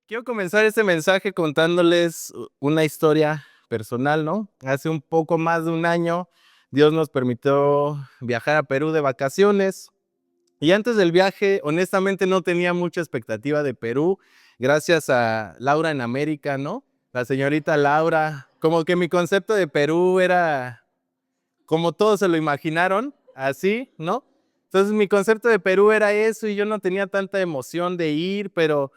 Quiero comenzar este mensaje contándoles una historia personal, ¿no? Hace un poco más de un año, Dios nos permitió viajar a Perú de vacaciones. Y antes del viaje, honestamente, no tenía mucha expectativa de Perú, gracias a Laura en América, ¿no? La señorita Laura, como que mi concepto de Perú era como todos se lo imaginaron, así, ¿no? Entonces mi concepto de Perú era eso y yo no tenía tanta emoción de ir, pero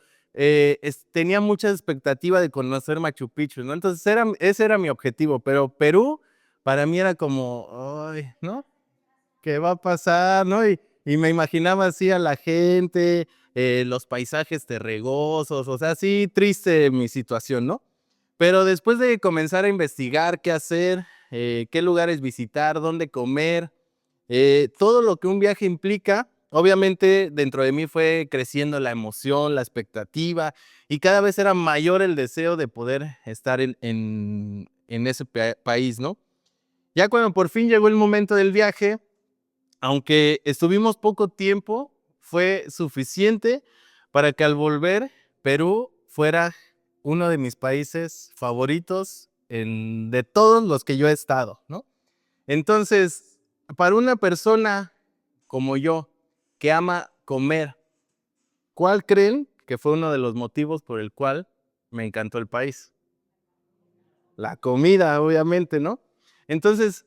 tenía mucha expectativa de conocer Machu Picchu, ¿no? Entonces ese era mi objetivo, pero Perú para mí era como, ay, ¿no? ¿Qué va a pasar, no? Y me imaginaba así a la gente, los paisajes terregosos, o sea, sí, triste mi situación, ¿no? Pero después de comenzar a investigar qué hacer, qué lugares visitar, dónde comer, todo lo que un viaje implica, obviamente dentro de mí fue creciendo la emoción, la expectativa, y cada vez era mayor el deseo de poder estar en ese país, ¿no? Ya cuando por fin llegó el momento del viaje, aunque estuvimos poco tiempo, fue suficiente para que al volver Perú fuera uno de mis países favoritos de todos los que yo he estado, ¿no? Entonces, para una persona como yo, que ama comer, ¿cuál creen que fue uno de los motivos por el cual me encantó el país? La comida, obviamente, ¿no? Entonces,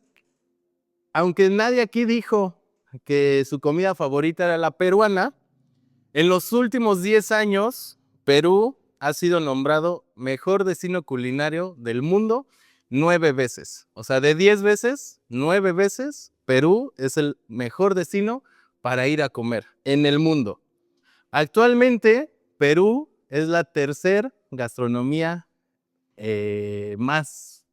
aunque nadie aquí dijo que su comida favorita era la peruana, en los últimos 10 años, Perú ha sido nombrado mejor destino culinario del mundo 9 veces. O sea, de 10 veces, 9 veces, Perú es el mejor destino para ir a comer en el mundo. Actualmente, Perú es la tercer gastronomía más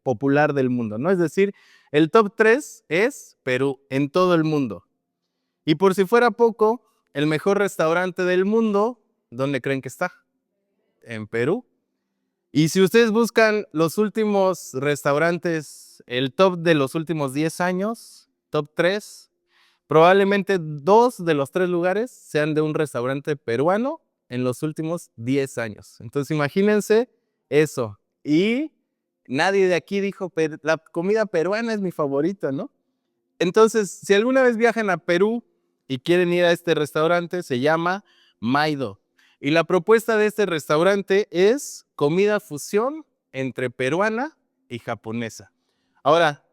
popular del mundo, ¿no? Es decir, el top 3 es Perú en todo el mundo. Y por si fuera poco, el mejor restaurante del mundo, ¿dónde creen que está? En Perú. Y si ustedes buscan los últimos restaurantes, el top de los últimos 10 años, top 3, probablemente 2 de los 3 lugares sean de un restaurante peruano en los últimos 10 años. Entonces imagínense eso. Y nadie de aquí dijo, la comida peruana es mi favorita, ¿no? Entonces, si alguna vez viajan a Perú y quieren ir a este restaurante, se llama Maido. Y la propuesta de este restaurante es comida fusión entre peruana y japonesa. Ahora,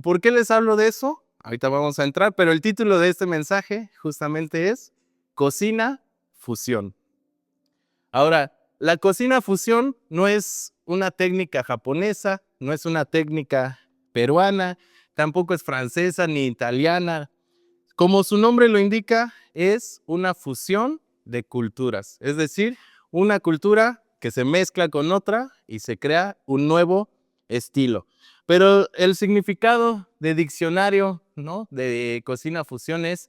¿por qué les hablo de eso? Ahorita vamos a entrar, pero el título de este mensaje justamente es Cocina Fusión. Ahora, la cocina fusión no es una técnica japonesa, no es una técnica peruana, tampoco es francesa ni italiana. Como su nombre lo indica, es una fusión de culturas, es decir, una cultura que se mezcla con otra y se crea un nuevo estilo. Pero el significado de diccionario, ¿no?, de cocina fusión es,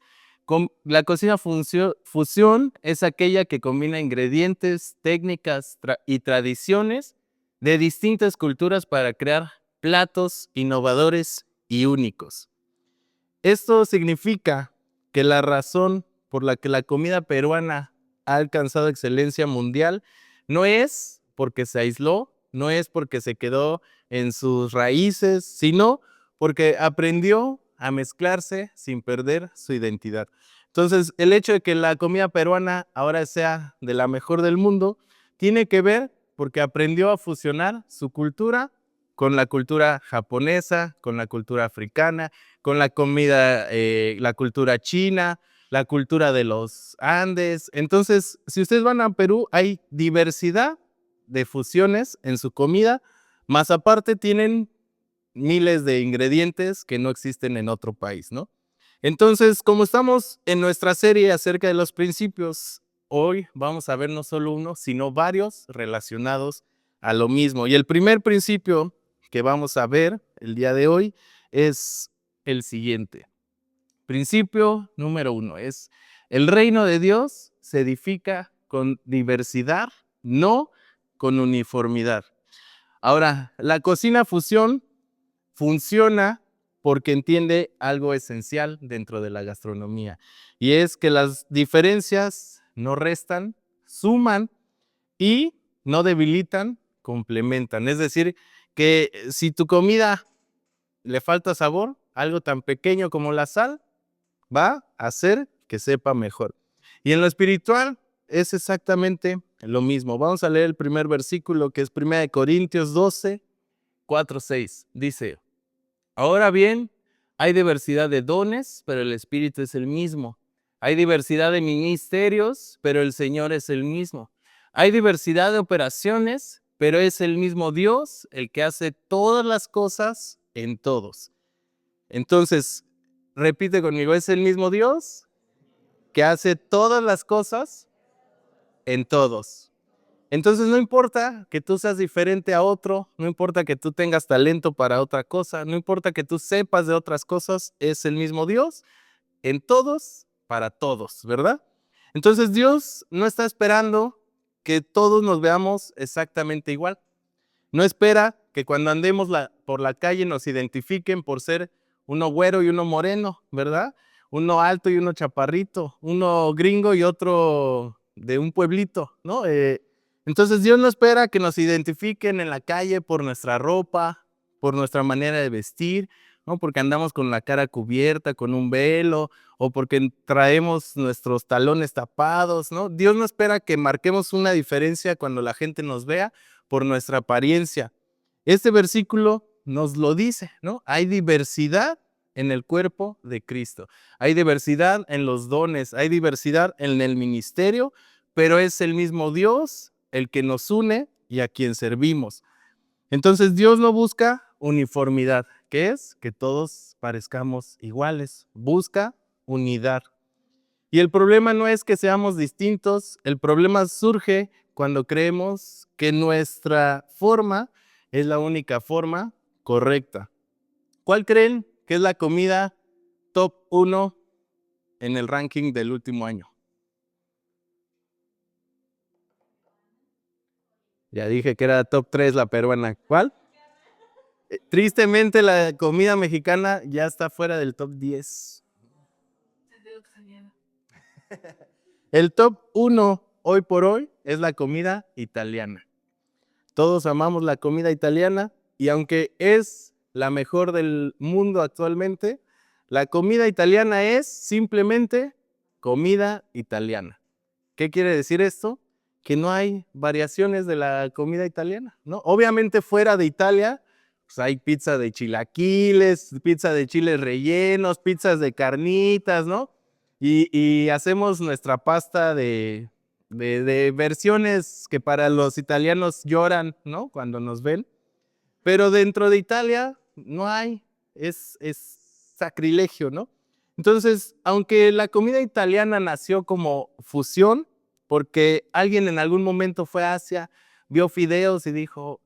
la cocina fusión es aquella que combina ingredientes, técnicas y tradiciones de distintas culturas para crear platos innovadores y únicos. Esto significa que la razón por la que la comida peruana ha alcanzado excelencia mundial no es porque se aisló, no es porque se quedó en sus raíces, sino porque aprendió a mezclarse sin perder su identidad. Entonces, el hecho de que la comida peruana ahora sea de la mejor del mundo tiene que ver porque aprendió a fusionar su cultura con la cultura japonesa, con la cultura africana, con la comida, la cultura china, la cultura de los Andes. Entonces, si ustedes van a Perú, hay diversidad de fusiones en su comida, más aparte tienen miles de ingredientes que no existen en otro país, ¿no? Entonces, como estamos en nuestra serie acerca de los principios, hoy vamos a ver no solo uno, sino varios relacionados a lo mismo. Y el primer principio que vamos a ver el día de hoy es el siguiente. Principio número 1 es: el reino de Dios se edifica con diversidad, no con uniformidad. Ahora, la cocina fusión funciona porque entiende algo esencial dentro de la gastronomía, y es que las diferencias no restan, suman, y no debilitan, complementan. Es decir, que si tu comida le falta sabor, algo tan pequeño como la sal va a hacer que sepa mejor. Y en lo espiritual es exactamente lo mismo. Vamos a leer el primer versículo, que es 1 Corintios 12, 4, 6. Dice: ahora bien, hay diversidad de dones, pero el Espíritu es el mismo. Hay diversidad de ministerios, pero el Señor es el mismo. Hay diversidad de operaciones, pero es el mismo Dios el que hace todas las cosas en todos. Entonces, repite conmigo, es el mismo Dios que hace todas las cosas en todos. Entonces no importa que tú seas diferente a otro, no importa que tú tengas talento para otra cosa, no importa que tú sepas de otras cosas, es el mismo Dios en todos, para todos, ¿verdad? Entonces Dios no está esperando que todos nos veamos exactamente igual. No espera que cuando andemos por la calle nos identifiquen por ser uno güero y uno moreno, ¿verdad? Uno alto y uno chaparrito, uno gringo y otro de un pueblito, ¿no? Entonces Dios no espera que nos identifiquen en la calle por nuestra ropa, por nuestra manera de vestir, ¿no? Porque andamos con la cara cubierta, con un velo, o porque traemos nuestros talones tapados, ¿no? Dios no espera que marquemos una diferencia cuando la gente nos vea por nuestra apariencia. Este versículo nos lo dice, ¿no? Hay diversidad en el cuerpo de Cristo. Hay diversidad en los dones, hay diversidad en el ministerio, pero es el mismo Dios el que nos une y a quien servimos. Entonces Dios no busca uniformidad, que es que todos parezcamos iguales, busca unidad. Y el problema no es que seamos distintos, el problema surge cuando creemos que nuestra forma es la única forma correcta. ¿Cuál creen que es la comida top 1 en el ranking del último año? Ya dije que era top 3 la peruana. ¿Cuál? Tristemente la comida mexicana ya está fuera del top 10. El top 1 hoy por hoy es la comida italiana. Todos amamos la comida italiana y aunque es la mejor del mundo actualmente, la comida italiana es simplemente comida italiana. ¿Qué quiere decir esto? Que no hay variaciones de la comida italiana, ¿no? Obviamente fuera de Italia, pues hay pizza de chilaquiles, pizza de chiles rellenos, pizzas de carnitas, ¿no? Y hacemos nuestra pasta de versiones que para los italianos lloran, ¿no? Cuando nos ven. Pero dentro de Italia no hay, es sacrilegio, ¿no? Entonces, aunque la comida italiana nació como fusión, porque alguien en algún momento fue a Asia, vio fideos y dijo,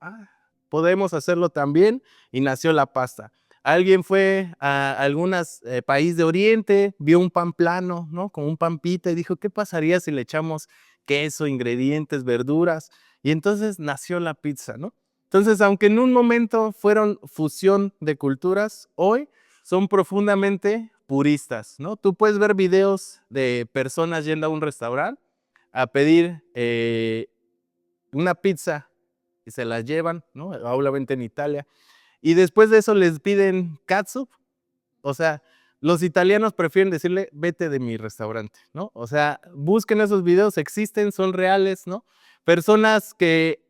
podemos hacerlo también, y nació la pasta. Alguien fue a algunos países de Oriente, vio un pan plano, ¿no? Con un pan pita y dijo, ¿qué pasaría si le echamos queso, ingredientes, verduras? Y entonces nació la pizza, ¿no? Entonces, aunque en un momento fueron fusión de culturas, hoy son profundamente puristas, ¿no? Tú puedes ver videos de personas yendo a un restaurante a pedir una pizza y se la llevan, ¿no? Obviamente en Italia. Y después de eso les piden catsup. O sea, los italianos prefieren decirle, vete de mi restaurante, ¿no? O sea, busquen esos videos, existen, son reales, ¿no? Personas que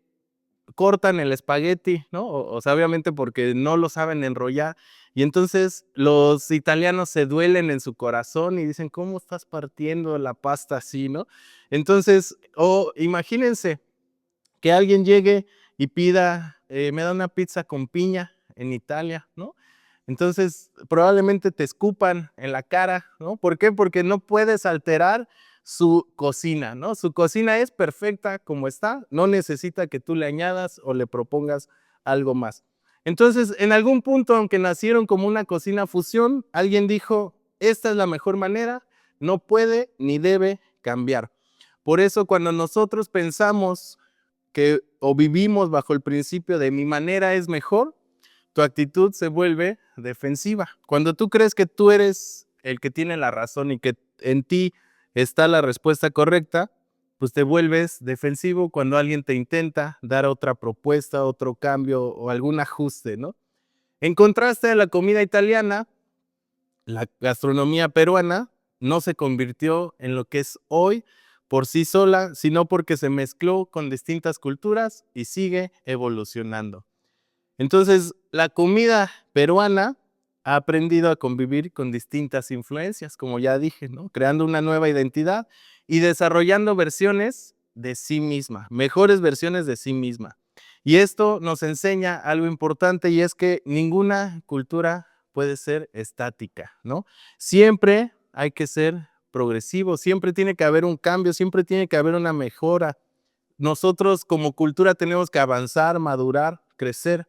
cortan el espagueti, ¿no? O sea, obviamente porque no lo saben enrollar. Y entonces los italianos se duelen en su corazón y dicen, ¿cómo estás partiendo la pasta así, no? Entonces, imagínense que alguien llegue y pida, me da una pizza con piña en Italia, ¿no? Entonces, probablemente te escupan en la cara, ¿no? ¿Por qué? Porque no puedes alterar su cocina, ¿no? Su cocina es perfecta como está, no necesita que tú le añadas o le propongas algo más. Entonces, en algún punto, aunque nacieron como una cocina fusión, alguien dijo, esta es la mejor manera, no puede ni debe cambiar. Por eso, cuando nosotros pensamos o vivimos bajo el principio de mi manera es mejor, tu actitud se vuelve defensiva. Cuando tú crees que tú eres el que tiene la razón y que en ti está la respuesta correcta, pues te vuelves defensivo cuando alguien te intenta dar otra propuesta, otro cambio o algún ajuste, ¿no? En contraste a la comida italiana, la gastronomía peruana no se convirtió en lo que es hoy por sí sola, sino porque se mezcló con distintas culturas y sigue evolucionando. Entonces, la comida peruana ha aprendido a convivir con distintas influencias, como ya dije, ¿no? Creando una nueva identidad y desarrollando versiones de sí misma, mejores versiones de sí misma. Y esto nos enseña algo importante, y es que ninguna cultura puede ser estática, ¿no? Siempre hay que ser progresivo, siempre tiene que haber un cambio, siempre tiene que haber una mejora. Nosotros como cultura tenemos que avanzar, madurar, crecer.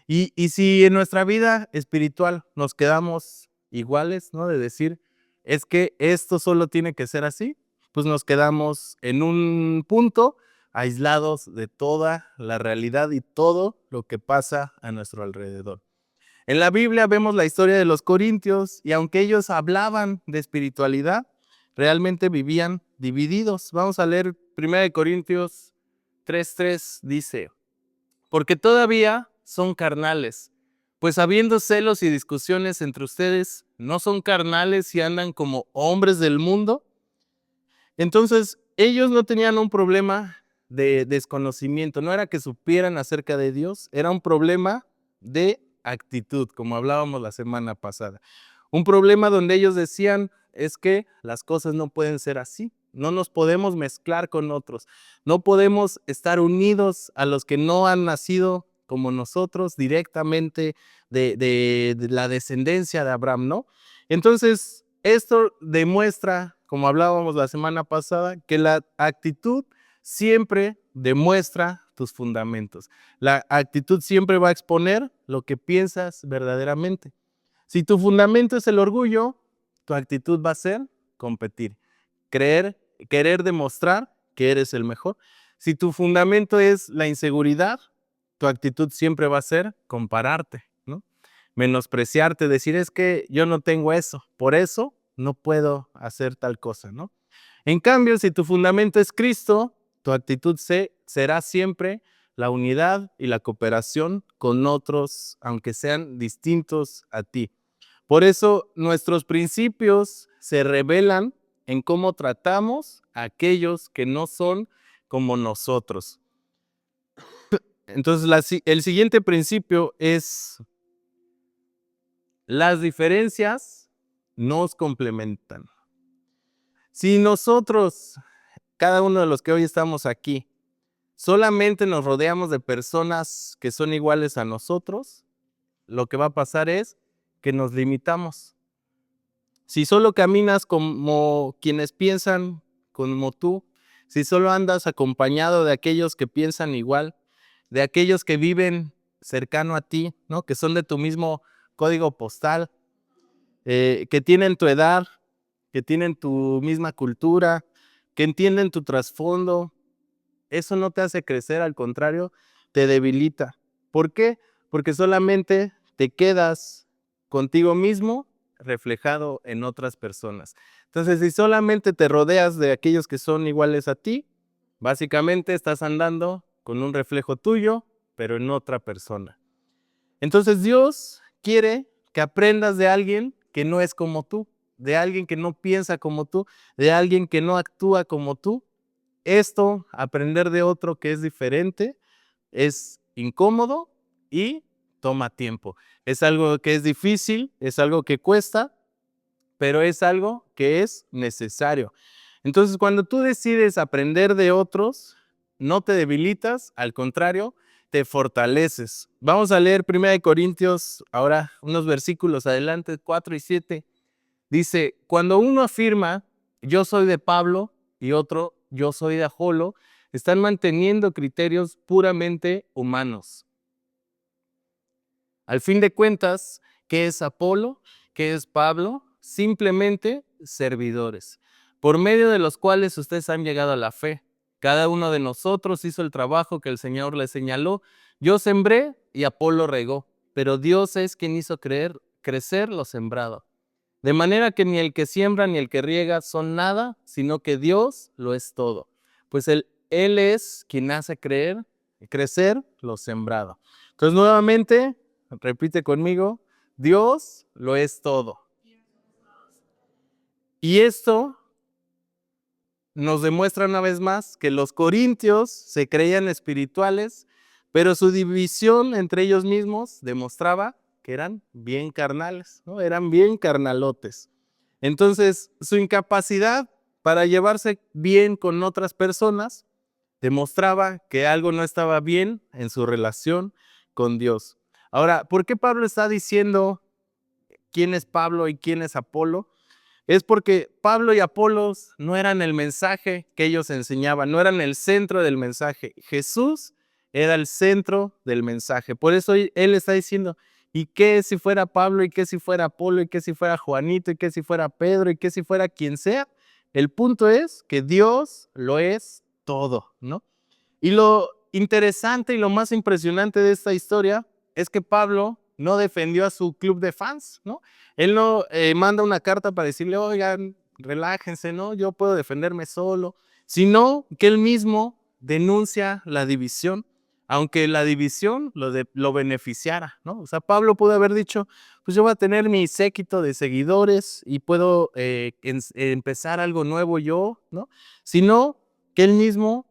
Y si en nuestra vida espiritual nos quedamos iguales, ¿no? De decir, es que esto solo tiene que ser así, pues nos quedamos en un punto aislados de toda la realidad y todo lo que pasa a nuestro alrededor. En la Biblia vemos la historia de los corintios, y aunque ellos hablaban de espiritualidad, realmente vivían divididos. Vamos a leer 1 Corintios 3:3, dice: porque todavía son carnales, pues habiendo celos y discusiones entre ustedes, ¿no son carnales y andan como hombres del mundo? Entonces, ellos no tenían un problema de desconocimiento, no era que supieran acerca de Dios, era un problema de actitud, como hablábamos la semana pasada. Un problema donde ellos decían, es que las cosas no pueden ser así, no nos podemos mezclar con otros, no podemos estar unidos a los que no han nacido como nosotros directamente de la descendencia de Abraham, ¿no? Entonces, esto demuestra, como hablábamos la semana pasada, que la actitud siempre demuestra tus fundamentos. La actitud siempre va a exponer lo que piensas verdaderamente. Si tu fundamento es el orgullo, tu actitud va a ser competir, querer demostrar que eres el mejor. Si tu fundamento es la inseguridad, tu actitud siempre va a ser compararte, ¿no? Menospreciarte, decir, es que yo no tengo eso, por eso no puedo hacer tal cosa, ¿no? En cambio, si tu fundamento es Cristo, tu actitud será siempre la unidad y la cooperación con otros, aunque sean distintos a ti. Por eso nuestros principios se revelan en cómo tratamos a aquellos que no son como nosotros. Entonces, el siguiente principio es: las diferencias nos complementan. Si nosotros, cada uno de los que hoy estamos aquí, solamente nos rodeamos de personas que son iguales a nosotros, lo que va a pasar es que nos limitamos. Si solo caminas como quienes piensan como tú, si solo andas acompañado de aquellos que piensan igual, de aquellos que viven cercano a ti, ¿no? Que son de tu mismo código postal, que tienen tu edad, que tienen tu misma cultura, que entienden tu trasfondo, eso no te hace crecer, al contrario, te debilita. ¿Por qué? Porque solamente te quedas contigo mismo reflejado en otras personas. Entonces, si solamente te rodeas de aquellos que son iguales a ti, básicamente estás andando con un reflejo tuyo, pero en otra persona. Entonces, Dios quiere que aprendas de alguien que no es como tú, de alguien que no piensa como tú, de alguien que no actúa como tú. Esto, aprender de otro que es diferente, es incómodo y toma tiempo. Es algo que es difícil, es algo que cuesta, pero es algo que es necesario. Entonces, cuando tú decides aprender de otros, no te debilitas, al contrario, te fortaleces. Vamos a leer 1 Corintios, ahora unos versículos adelante, 4 y 7. Dice, cuando uno afirma, yo soy de Pablo, y otro, yo soy de Apolo, están manteniendo criterios puramente humanos. Al fin de cuentas, ¿qué es Apolo? ¿Qué es Pablo? Simplemente servidores, por medio de los cuales ustedes han llegado a la fe. Cada uno de nosotros hizo el trabajo que el Señor le señaló. Yo sembré y Apolo regó, pero Dios es quien hizo crecer lo sembrado. De manera que ni el que siembra ni el que riega son nada, sino que Dios lo es todo. pues Él es quien hace crecer lo sembrado. Entonces, nuevamente, repite conmigo, Dios lo es todo. Y esto nos demuestra una vez más que los corintios se creían espirituales, pero su división entre ellos mismos demostraba que eran bien carnales, ¿no? Eran bien carnalotes. Entonces, su incapacidad para llevarse bien con otras personas demostraba que algo no estaba bien en su relación con Dios. Ahora, ¿por qué Pablo está diciendo quién es Pablo y quién es Apolo? Es porque Pablo y Apolos no eran el mensaje que ellos enseñaban, no eran el centro del mensaje. Jesús era el centro del mensaje. Por eso él está diciendo, ¿y qué si fuera Pablo? ¿Y qué si fuera Apolo? ¿Y qué si fuera Juanito? ¿Y qué si fuera Pedro? ¿Y qué si fuera quien sea? El punto es que Dios lo es todo, ¿no? Y lo interesante y lo más impresionante de esta historia es que Pablo no defendió a su club de fans, ¿no? Él no manda una carta para decirle, oigan, relájense, ¿no? Yo puedo defenderme solo, sino que él mismo denuncia la división, aunque la división lo beneficiara, ¿no? O sea, Pablo pudo haber dicho, pues yo voy a tener mi séquito de seguidores y puedo empezar algo nuevo yo, ¿no? Sino que él mismo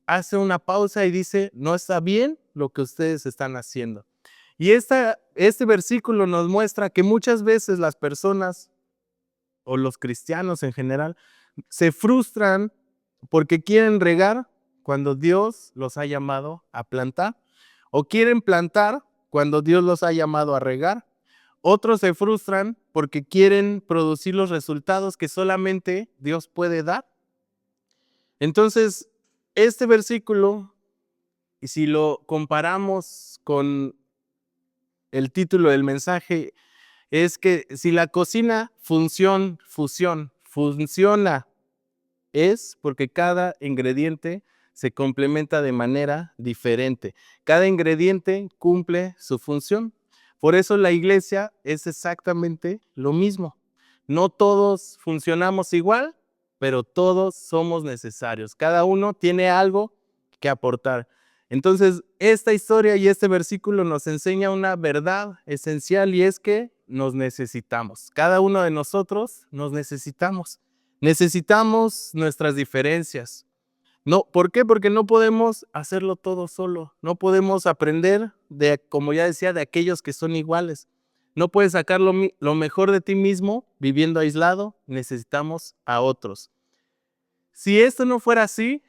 hace una pausa y dice, no está bien lo que ustedes están haciendo. Y este versículo nos muestra que muchas veces las personas o los cristianos en general se frustran porque quieren regar cuando Dios los ha llamado a plantar, o quieren plantar cuando Dios los ha llamado a regar. Otros se frustran porque quieren producir los resultados que solamente Dios puede dar. Entonces, este versículo, y si lo comparamos con el título del mensaje, es que si la cocina fusiona, es porque cada ingrediente se complementa de manera diferente. Cada ingrediente cumple su función. Por eso la iglesia es exactamente lo mismo. No todos funcionamos igual, pero todos somos necesarios. Cada uno tiene algo que aportar. Entonces, esta historia y este versículo nos enseña una verdad esencial, y es que nos necesitamos. Cada uno de nosotros nos necesitamos. Necesitamos nuestras diferencias. No, ¿por qué? Porque no podemos hacerlo todo solo. No podemos aprender de, como ya decía, de aquellos que son iguales. No puedes sacar lo mejor de ti mismo viviendo aislado. Necesitamos a otros. Si esto no fuera así,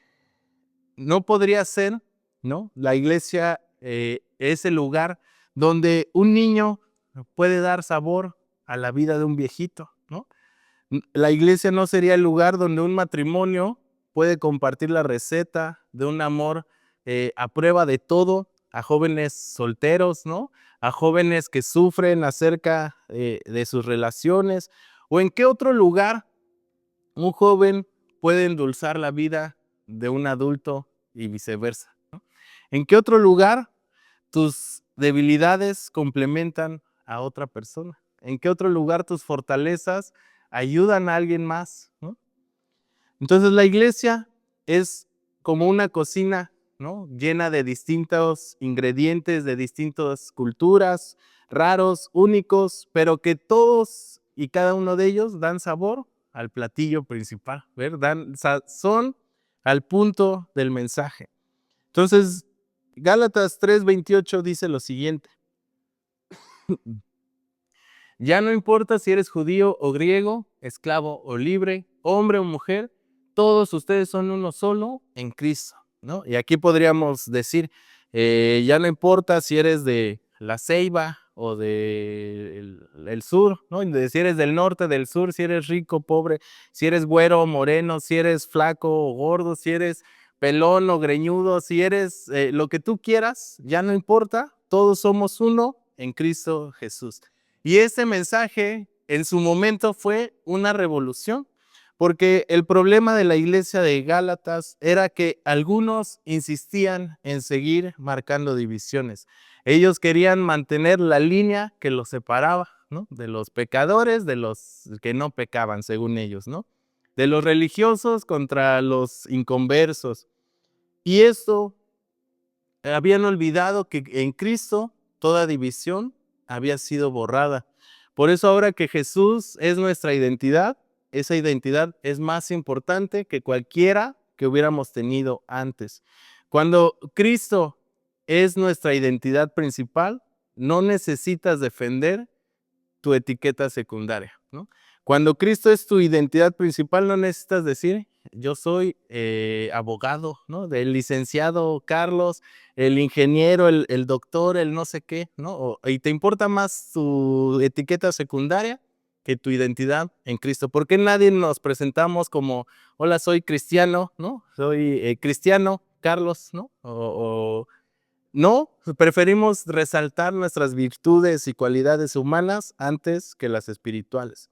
no podría ser, ¿no? La iglesia es el lugar donde un niño puede dar sabor a la vida de un viejito, ¿no? La iglesia no sería el lugar donde un matrimonio puede compartir la receta de un amor a prueba de todo, a jóvenes solteros, ¿no? A jóvenes que sufren acerca de sus relaciones. ¿O en qué otro lugar un joven puede endulzar la vida de un adulto y viceversa, ¿no? ¿En qué otro lugar tus debilidades complementan a otra persona? ¿En qué otro lugar tus fortalezas ayudan a alguien más, ¿no? Entonces la iglesia es como una cocina, ¿no? Llena de distintos ingredientes, de distintas culturas, raros, únicos, pero que todos y cada uno de ellos dan sabor al platillo principal, ¿ver? Dan sazón al punto del mensaje. Entonces, Gálatas 3:28 dice lo siguiente: ya no importa si eres judío o griego, esclavo o libre, hombre o mujer, todos ustedes son uno solo en Cristo, ¿no? Y aquí podríamos decir, ya no importa si eres de La Ceiba o del sur, ¿no? Si eres del norte, del sur, si eres rico, pobre, si eres güero o moreno, si eres flaco o gordo, si eres pelón o greñudo, si eres lo que tú quieras, ya no importa, todos somos uno en Cristo Jesús. Y ese mensaje en su momento fue una revolución, porque el problema de la iglesia de Gálatas era que algunos insistían en seguir marcando divisiones. Ellos querían mantener la línea que los separaba, ¿no? De los pecadores, de los que no pecaban, según ellos, ¿no? de los religiosos contra los inconversos. Y esto habían olvidado que en Cristo toda división había sido borrada. Por eso ahora que Jesús es nuestra identidad, esa identidad es más importante que cualquiera que hubiéramos tenido antes. Cuando Cristo es nuestra identidad principal, no necesitas defender tu etiqueta secundaria, ¿no? Cuando Cristo es tu identidad principal, no necesitas decir, yo soy abogado, ¿no? Del licenciado Carlos, el ingeniero, el doctor, el no sé qué, ¿no? Y te importa más tu etiqueta secundaria que tu identidad en Cristo. ¿Por qué nadie nos presentamos como, hola, soy cristiano, ¿no? Soy cristiano Carlos, ¿no? No, preferimos resaltar nuestras virtudes y cualidades humanas antes que las espirituales.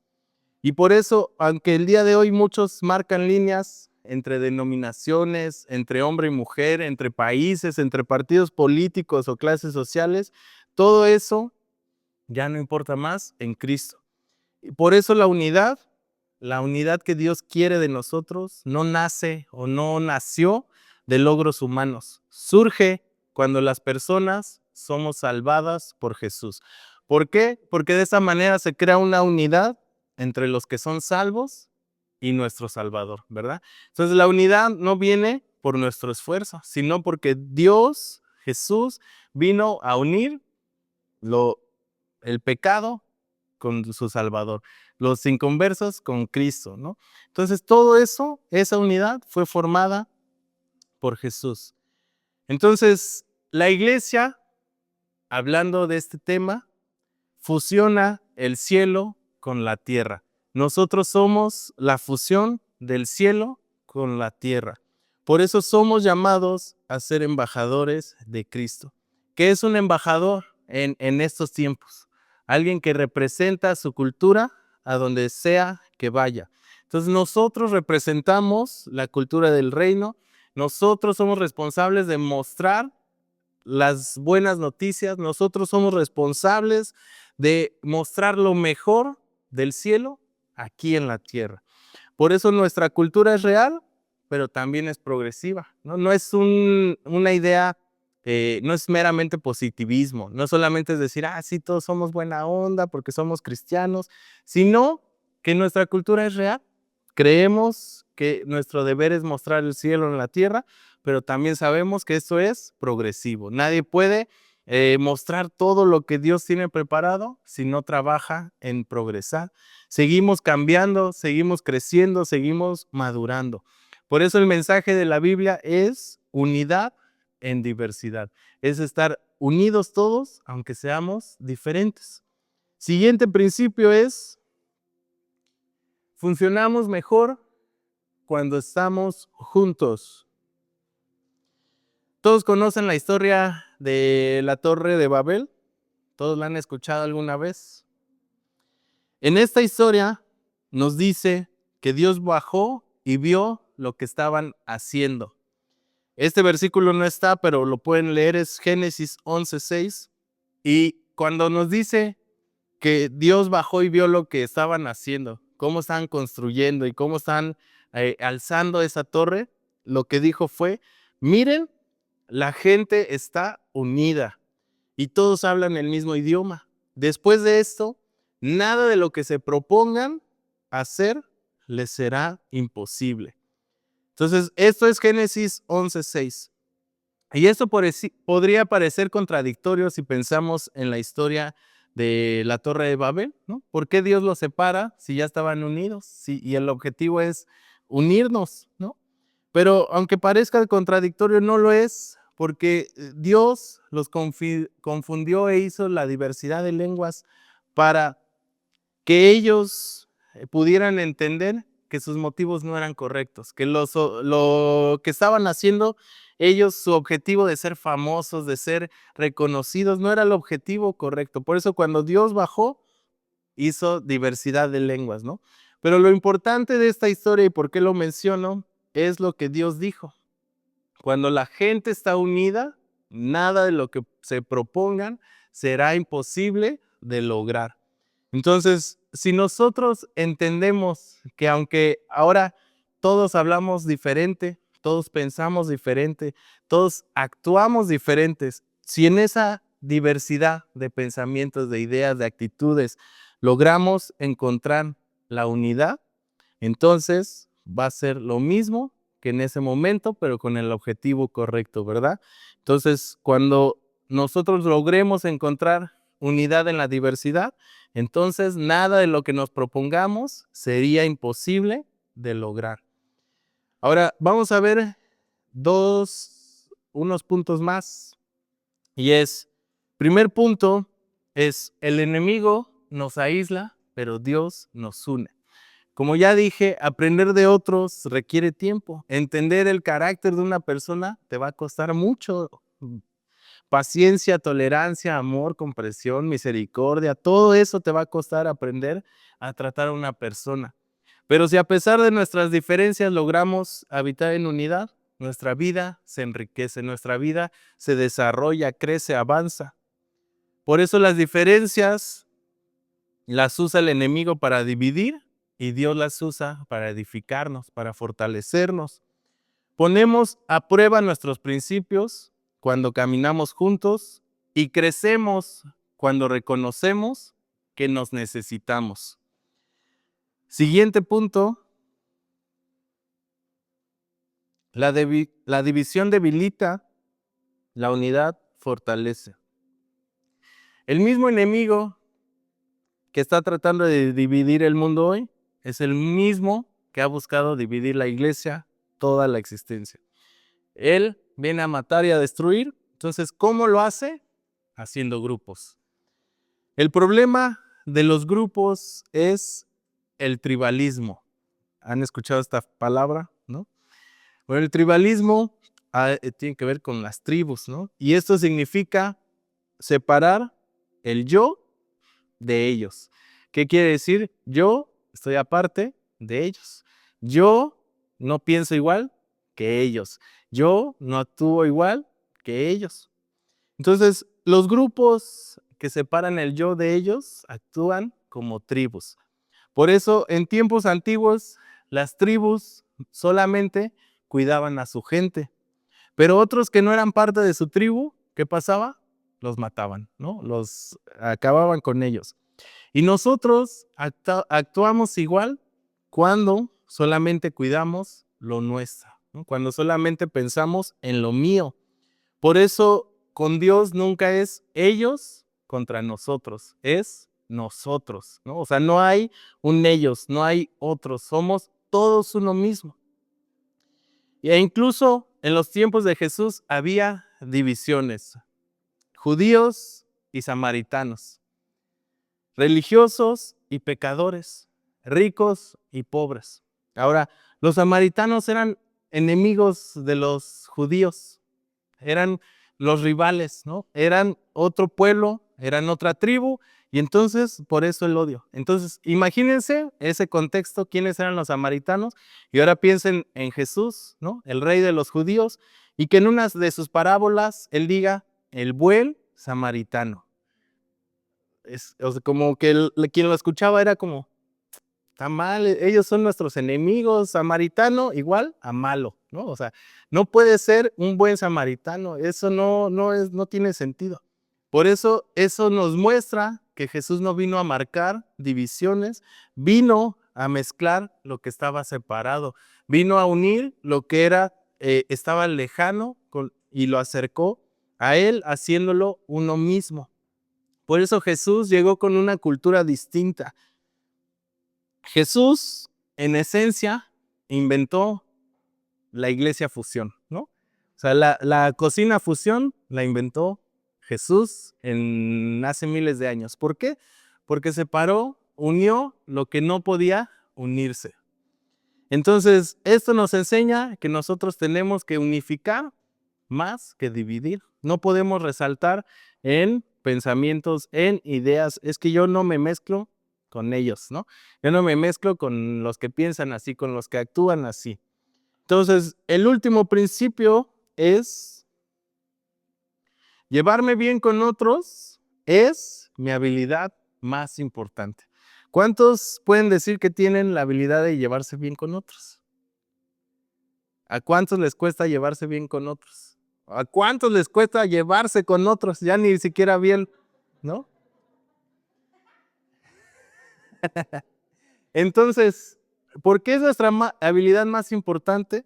Y por eso, aunque el día de hoy muchos marcan líneas entre denominaciones, entre hombre y mujer, entre países, entre partidos políticos o clases sociales, todo eso ya no importa más en Cristo. Y por eso la unidad que Dios quiere de nosotros, no nace o no nació de logros humanos. Surge cuando las personas somos salvadas por Jesús. ¿Por qué? Porque de esa manera se crea una unidad entre los que son salvos y nuestro Salvador, ¿verdad? Entonces la unidad no viene por nuestro esfuerzo, sino porque Dios, Jesús, vino a unir el pecado con su Salvador, los inconversos con Cristo, ¿no? Entonces todo eso, esa unidad fue formada por Jesús. Entonces la iglesia, hablando de este tema, fusiona el cielo con la tierra. Nosotros somos la fusión del cielo con la tierra. Por eso somos llamados a ser embajadores de Cristo. ¿Qué es un embajador en estos tiempos? Alguien que representa su cultura a donde sea que vaya. Entonces nosotros representamos la cultura del reino. Nosotros somos responsables de mostrar las buenas noticias. Nosotros somos responsables de mostrar lo mejor del cielo aquí en la tierra. Por eso nuestra cultura es real, pero también es progresiva, ¿no? No es una idea, no es meramente positivismo, no solamente es decir, sí, todos somos buena onda porque somos cristianos, sino que nuestra cultura es real. Creemos que nuestro deber es mostrar el cielo en la tierra, pero también sabemos que esto es progresivo. Nadie puede mostrar todo lo que Dios tiene preparado si no trabaja en progresar. Seguimos cambiando, seguimos creciendo, seguimos madurando. Por eso el mensaje de la Biblia es unidad en diversidad. Es estar unidos todos, aunque seamos diferentes. Siguiente principio es, funcionamos mejor cuando estamos juntos. Todos conocen la historia de la Torre de Babel. ¿Todos la han escuchado alguna vez? En esta historia nos dice que Dios bajó y vio lo que estaban haciendo. Este versículo no está, pero lo pueden leer, es Génesis 11:6. Y cuando nos dice que Dios bajó y vio lo que estaban haciendo, cómo estaban construyendo y cómo están alzando esa torre, lo que dijo fue, miren, la gente está unida y todos hablan el mismo idioma. Después de esto, nada de lo que se propongan hacer les será imposible. Entonces, esto es Génesis 11:6. Y esto podría parecer contradictorio si pensamos en la historia de la Torre de Babel, ¿no? ¿Por qué Dios los separa si ya estaban unidos? Y el objetivo es unirnos, ¿no? Pero aunque parezca contradictorio, no lo es, porque Dios los confundió e hizo la diversidad de lenguas para que ellos pudieran entender que sus motivos no eran correctos, que lo que estaban haciendo ellos, su objetivo de ser famosos, de ser reconocidos, no era el objetivo correcto. Por eso cuando Dios bajó, hizo diversidad de lenguas, ¿no? Pero lo importante de esta historia y por qué lo menciono es lo que Dios dijo. Cuando la gente está unida, nada de lo que se propongan será imposible de lograr. Entonces, si nosotros entendemos que aunque ahora todos hablamos diferente, todos pensamos diferente, todos actuamos diferentes, si en esa diversidad de pensamientos, de ideas, de actitudes, logramos encontrar la unidad, entonces va a ser lo mismo que en ese momento, pero con el objetivo correcto, ¿verdad? Entonces, cuando nosotros logremos encontrar unidad en la diversidad, entonces nada de lo que nos propongamos sería imposible de lograr. Ahora, vamos a ver unos puntos más. Y primer punto es, el enemigo nos aísla, pero Dios nos une. Como ya dije, aprender de otros requiere tiempo. Entender el carácter de una persona te va a costar mucho. Paciencia, tolerancia, amor, comprensión, misericordia, todo eso te va a costar aprender a tratar a una persona. Pero si a pesar de nuestras diferencias logramos habitar en unidad, nuestra vida se enriquece, nuestra vida se desarrolla, crece, avanza. Por eso las diferencias las usa el enemigo para dividir y Dios las usa para edificarnos, para fortalecernos. Ponemos a prueba nuestros principios cuando caminamos juntos y crecemos cuando reconocemos que nos necesitamos. Siguiente punto, la división debilita, la unidad fortalece. El mismo enemigo que está tratando de dividir el mundo hoy es el mismo que ha buscado dividir la iglesia toda la existencia. Él viene a matar y a destruir. Entonces, ¿cómo lo hace? Haciendo grupos. El problema de los grupos es el tribalismo. ¿Han escuchado esta palabra? ¿No? Bueno, el tribalismo tiene que ver con las tribus, ¿no? Y esto significa separar el yo de ellos. ¿Qué quiere decir? Yo estoy aparte de ellos. Yo no pienso igual que ellos. Yo no actúo igual que ellos. Entonces, los grupos que separan el yo de ellos actúan como tribus. Por eso, en tiempos antiguos, las tribus solamente cuidaban a su gente. Pero otros que no eran parte de su tribu, ¿qué pasaba? Los mataban, ¿no? Los acababan con ellos. Y nosotros actuamos igual cuando solamente cuidamos lo nuestro, ¿no? Cuando solamente pensamos en lo mío. Por eso con Dios nunca es ellos contra nosotros, es nosotros, ¿no? O sea, no hay un ellos, no hay otros, somos todos uno mismo. E incluso en los tiempos de Jesús había divisiones, judíos y samaritanos, religiosos y pecadores, ricos y pobres. Ahora, los samaritanos eran enemigos de los judíos, eran los rivales, ¿no? Eran otro pueblo, eran otra tribu, y entonces por eso el odio. Entonces, imagínense ese contexto, quiénes eran los samaritanos, y ahora piensen en Jesús, ¿no? El rey de los judíos, y que en una de sus parábolas él diga, el buen samaritano. O sea, como que quien lo escuchaba era como, está mal, ellos son nuestros enemigos, samaritano igual a malo, ¿no? O sea, no puede ser un buen samaritano, eso no tiene sentido. Por eso nos muestra que Jesús no vino a marcar divisiones, vino a mezclar lo que estaba separado, vino a unir lo que estaba lejano y lo acercó a él haciéndolo uno mismo. Por eso Jesús llegó con una cultura distinta. Jesús, en esencia, inventó la iglesia fusión, ¿no? O sea, la cocina fusión la inventó Jesús hace miles de años. ¿Por qué? Porque separó, unió lo que no podía unirse. Entonces, esto nos enseña que nosotros tenemos que unificar más que dividir. No podemos resaltar en pensamientos, en ideas. Es que yo no me mezclo con ellos, ¿no? Yo no me mezclo con los que piensan así, con los que actúan así. Entonces, el último principio es llevarme bien con otros, es mi habilidad más importante. ¿Cuántos pueden decir que tienen la habilidad de llevarse bien con otros? ¿A cuántos les cuesta llevarse bien con otros? ¿A cuántos les cuesta llevarse con otros? Ya ni siquiera bien, ¿no? Entonces, ¿por qué es nuestra habilidad más importante?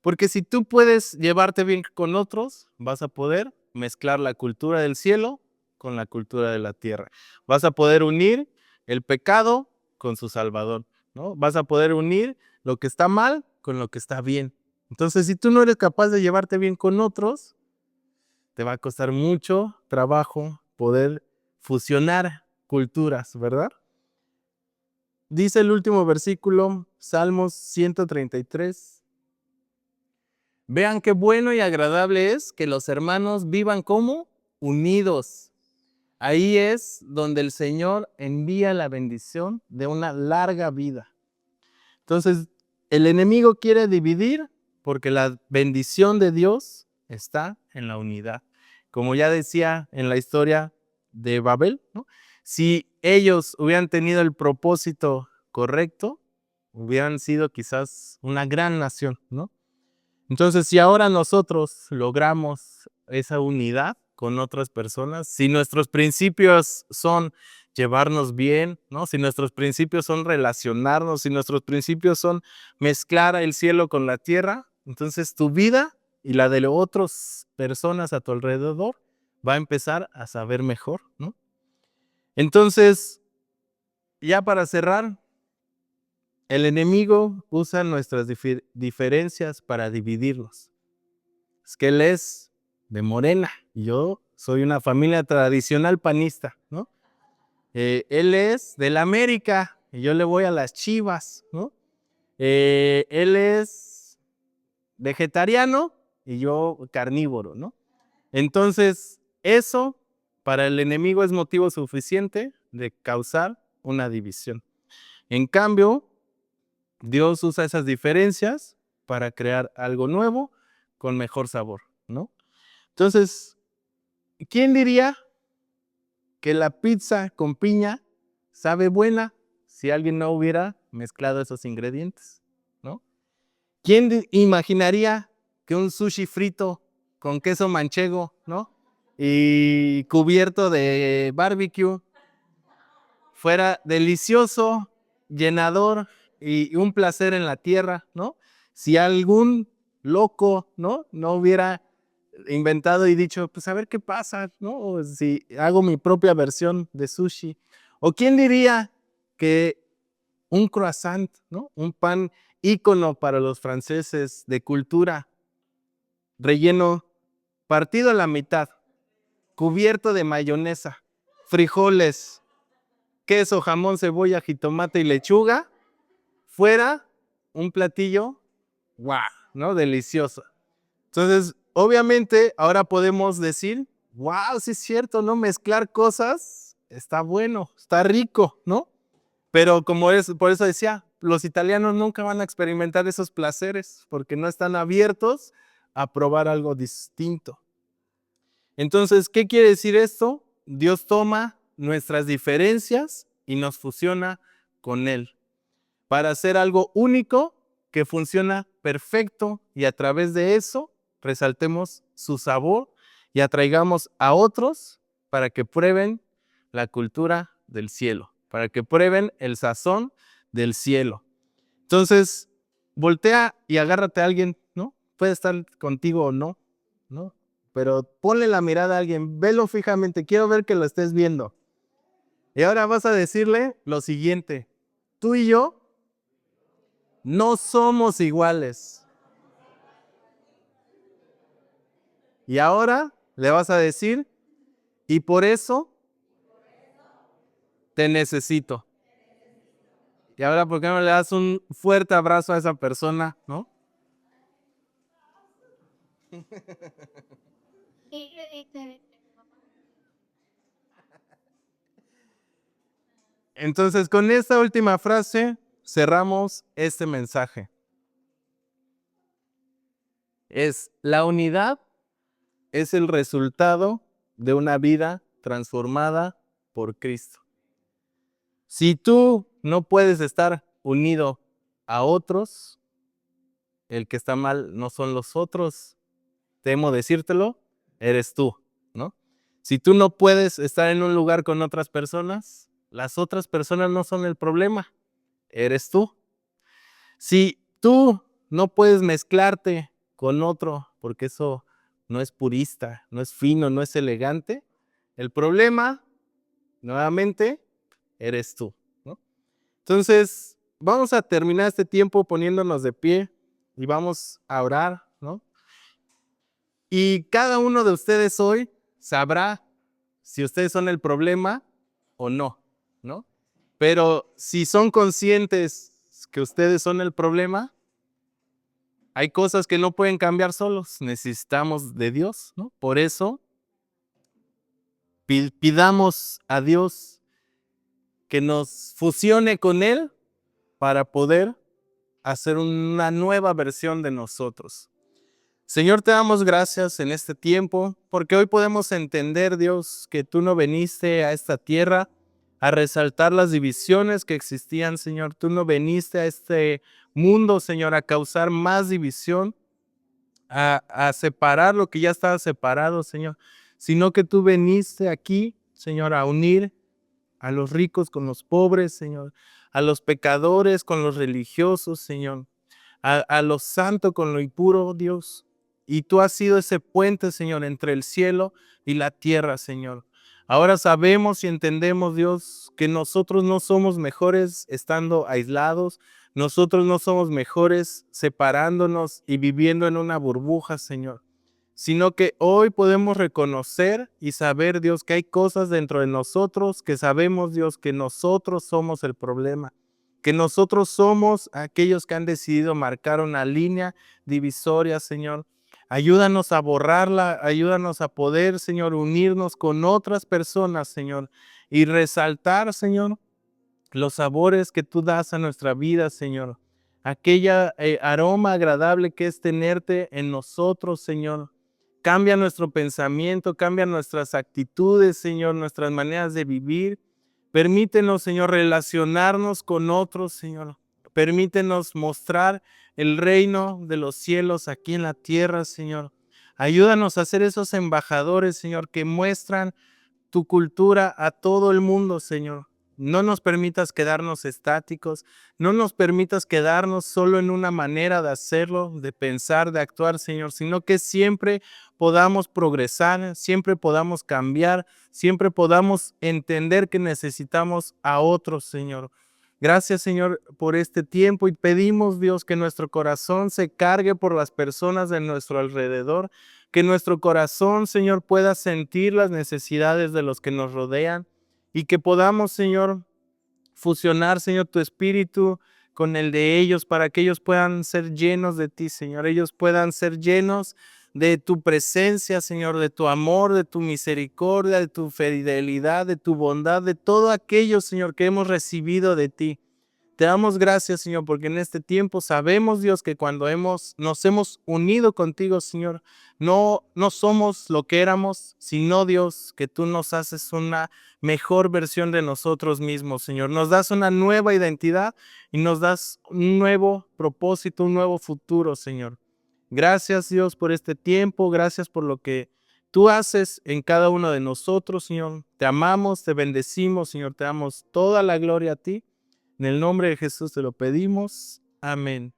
Porque si tú puedes llevarte bien con otros, vas a poder mezclar la cultura del cielo con la cultura de la tierra. Vas a poder unir el pecado con su Salvador, ¿no? Vas a poder unir lo que está mal con lo que está bien. Entonces, si tú no eres capaz de llevarte bien con otros, te va a costar mucho trabajo poder fusionar culturas, ¿verdad? Dice el último versículo, Salmos 133. Vean qué bueno y agradable es que los hermanos vivan como unidos. Ahí es donde el Señor envía la bendición de una larga vida. Entonces, el enemigo quiere dividir porque la bendición de Dios está en la unidad. Como ya decía en la historia de Babel, ¿no? Si ellos hubieran tenido el propósito correcto, hubieran sido quizás una gran nación, ¿no? Entonces, si ahora nosotros logramos esa unidad con otras personas, si nuestros principios son llevarnos bien, ¿no? Si nuestros principios son relacionarnos, si nuestros principios son mezclar el cielo con la tierra, entonces tu vida y la de otras personas a tu alrededor va a empezar a saber mejor, ¿no? Entonces, ya para cerrar, el enemigo usa nuestras diferencias para dividirnos. Es que él es de Morena y yo soy una familia tradicional panista, ¿no? Él es del América y yo le voy a las Chivas, ¿no? Él es vegetariano y yo carnívoro, ¿no? Entonces, eso para el enemigo es motivo suficiente de causar una división. En cambio, Dios usa esas diferencias para crear algo nuevo con mejor sabor, ¿no? Entonces, ¿quién diría que la pizza con piña sabe buena si alguien no hubiera mezclado esos ingredientes, ¿no? ¿Quién imaginaría que un sushi frito con queso manchego, ¿no? Y cubierto de barbecue fuera delicioso, llenador y un placer en la tierra, ¿no? Si algún loco, ¿no? No hubiera inventado y dicho, pues a ver qué pasa, ¿no? O si hago mi propia versión de sushi. ¿O quién diría que un croissant, ¿no? Un pan ícono para los franceses de cultura, relleno, partido a la mitad, cubierto de mayonesa, frijoles, queso, jamón, cebolla, jitomate y lechuga, fuera un platillo, ¡guau!, ¿no? Delicioso. Entonces, obviamente, ahora podemos decir, wow, sí es cierto, ¿no? Mezclar cosas está bueno, está rico, ¿no? Pero como es, por eso decía, los italianos nunca van a experimentar esos placeres porque no están abiertos a probar algo distinto. Entonces, ¿qué quiere decir esto? Dios toma nuestras diferencias y nos fusiona con Él para hacer algo único que funciona perfecto y a través de eso resaltemos su sabor y atraigamos a otros para que prueben la cultura del cielo, para que prueben el sazón del cielo. Entonces, voltea y agárrate a alguien, ¿no? Puede estar contigo o no, ¿no? Pero ponle la mirada a alguien, velo fijamente, quiero ver que lo estés viendo. Y ahora vas a decirle lo siguiente, tú y yo no somos iguales. Y ahora le vas a decir, y por eso te necesito. Y ahora, ¿por qué no le das un fuerte abrazo a esa persona, no? Entonces, con esta última frase cerramos este mensaje. La unidad es el resultado de una vida transformada por Cristo. Si tú no puedes estar unido a otros, el que está mal no son los otros, temo decírtelo, eres tú, ¿no? Si tú no puedes estar en un lugar con otras personas, las otras personas no son el problema, eres tú. Si tú no puedes mezclarte con otro, porque eso no es purista, no es fino, no es elegante, el problema, nuevamente, eres tú, ¿no? Entonces, vamos a terminar este tiempo poniéndonos de pie y vamos a orar, ¿no? Y cada uno de ustedes hoy sabrá si ustedes son el problema o no, ¿no? Pero si son conscientes que ustedes son el problema, hay cosas que no pueden cambiar solos, necesitamos de Dios, ¿no? Por eso pidamos a Dios que nos fusione con Él para poder hacer una nueva versión de nosotros. Señor, te damos gracias en este tiempo, porque hoy podemos entender, Dios, que tú no viniste a esta tierra a resaltar las divisiones que existían, Señor. Tú no viniste a este mundo, Señor, a causar más división, a separar lo que ya estaba separado, Señor, sino que tú viniste aquí, Señor, a unir a los ricos con los pobres, Señor, a los pecadores con los religiosos, Señor, a lo santo con lo impuro, Dios. Y tú has sido ese puente, Señor, entre el cielo y la tierra, Señor. Ahora sabemos y entendemos, Dios, que nosotros no somos mejores estando aislados, nosotros no somos mejores separándonos y viviendo en una burbuja, Señor, sino que hoy podemos reconocer y saber, Dios, que hay cosas dentro de nosotros que sabemos, Dios, que nosotros somos el problema, que nosotros somos aquellos que han decidido marcar una línea divisoria, Señor. Ayúdanos a borrarla, ayúdanos a poder, Señor, unirnos con otras personas, Señor, y resaltar, Señor, los sabores que tú das a nuestra vida, Señor. Aquella aroma agradable que es tenerte en nosotros, Señor. Cambia nuestro pensamiento, cambia nuestras actitudes, Señor, nuestras maneras de vivir. Permítenos, Señor, relacionarnos con otros, Señor. Permítenos mostrar el reino de los cielos aquí en la tierra, Señor. Ayúdanos a ser esos embajadores, Señor, que muestran tu cultura a todo el mundo, Señor. No nos permitas quedarnos estáticos, no nos permitas quedarnos solo en una manera de hacerlo, de pensar, de actuar, Señor, sino que siempre podamos progresar, siempre podamos cambiar, siempre podamos entender que necesitamos a otros, Señor. Gracias, Señor, por este tiempo y pedimos, Dios, que nuestro corazón se cargue por las personas de nuestro alrededor, que nuestro corazón, Señor, pueda sentir las necesidades de los que nos rodean y que podamos, Señor, fusionar, Señor, tu espíritu con el de ellos para que ellos puedan ser llenos de ti, Señor. Ellos puedan ser llenos de tu presencia, Señor, de tu amor, de tu misericordia, de tu fidelidad, de tu bondad, de todo aquello, Señor, que hemos recibido de ti. Te damos gracias, Señor, porque en este tiempo sabemos, Dios, que cuando nos hemos unido contigo, Señor, no somos lo que éramos, sino, Dios, que tú nos haces una mejor versión de nosotros mismos, Señor. Nos das una nueva identidad y nos das un nuevo propósito, un nuevo futuro, Señor. Gracias, Dios, por este tiempo. Gracias por lo que tú haces en cada uno de nosotros, Señor. Te amamos, te bendecimos, Señor. Te damos toda la gloria a ti. En el nombre de Jesús te lo pedimos. Amén.